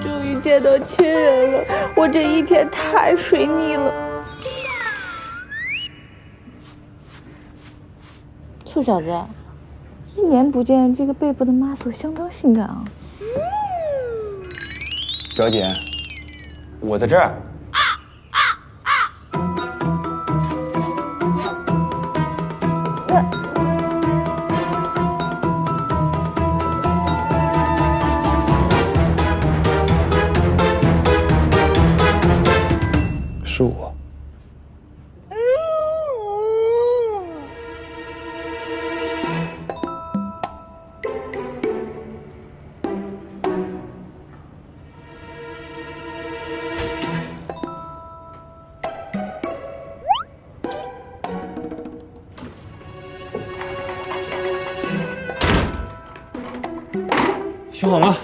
终于见到亲人了，我这一天太水逆了。臭小子，1年不见，这个背部的 muscle 相当性感啊！表姐，我在这儿。是我。修好吗？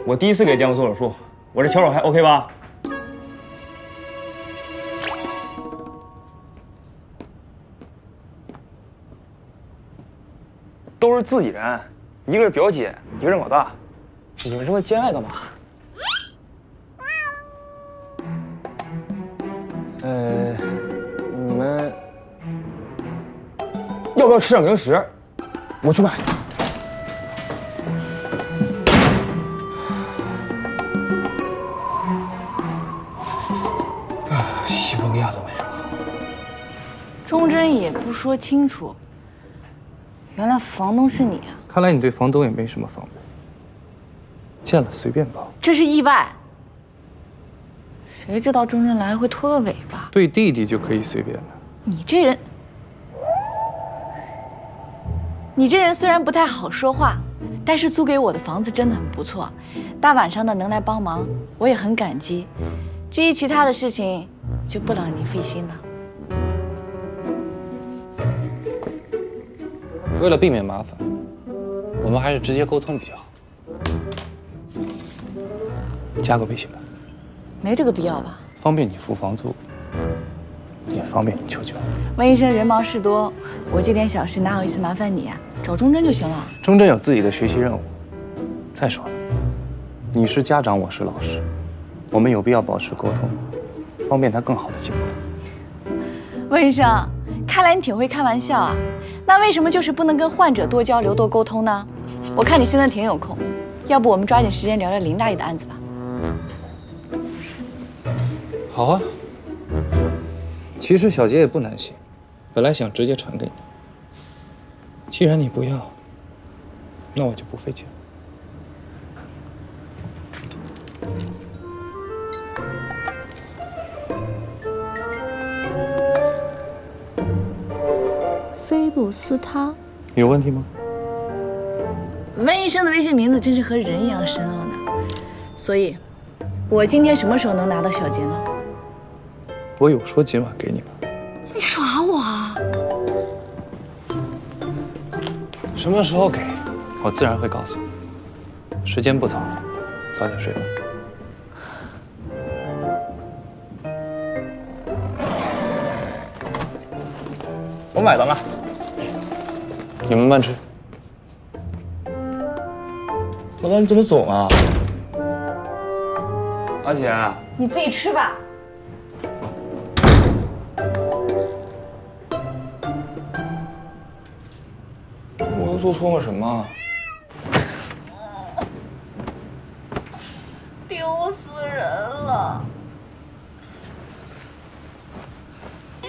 我第一次给建国做手术，我这小手还 OK 吧？都是自己人，一个是表姐，一个是老大，你们这么见外干嘛？你们要不要吃点零食？我去买。西伯利亚都没什么。钟真也不说清楚，原来房东是你啊！看来你对房东也没什么防备，见了随便抱。这是意外，谁知道钟真来会拖个尾巴？对弟弟就可以随便了。你这人虽然不太好说话，但是租给我的房子真的很不错，大晚上的能来帮忙，我也很感激。至于其他的事情，就不劳你费心了。为了避免麻烦，我们还是直接沟通比较好。加个微信吧，没这个必要吧？方便你付房租，也方便你求救。温医生人忙事多，我这点小事哪好意思麻烦你啊？找钟真就行了。钟真有自己的学习任务。再说了，你是家长，我是老师，我们有必要保持沟通，方便他更好的进步。温医生，看来你挺会开玩笑啊。那为什么就是不能跟患者多交流、多沟通呢？我看你现在挺有空，要不我们抓紧时间聊聊林大爷的案子吧。好啊。其实小杰也不难行，本来想直接传给你。既然你不要，那我就不费劲。菲布斯他，有问题吗？温医生的微信名字真是和人一样深奥呢。所以，我今天什么时候能拿到小杰呢？我有说今晚给你吗？你耍我啊！什么时候给，我自然会告诉你。时间不早了，早点睡吧。我买单了。你们慢吃。老大，你怎么走啊？阿姐，你自己吃吧。我又做错了什么？丢死人了！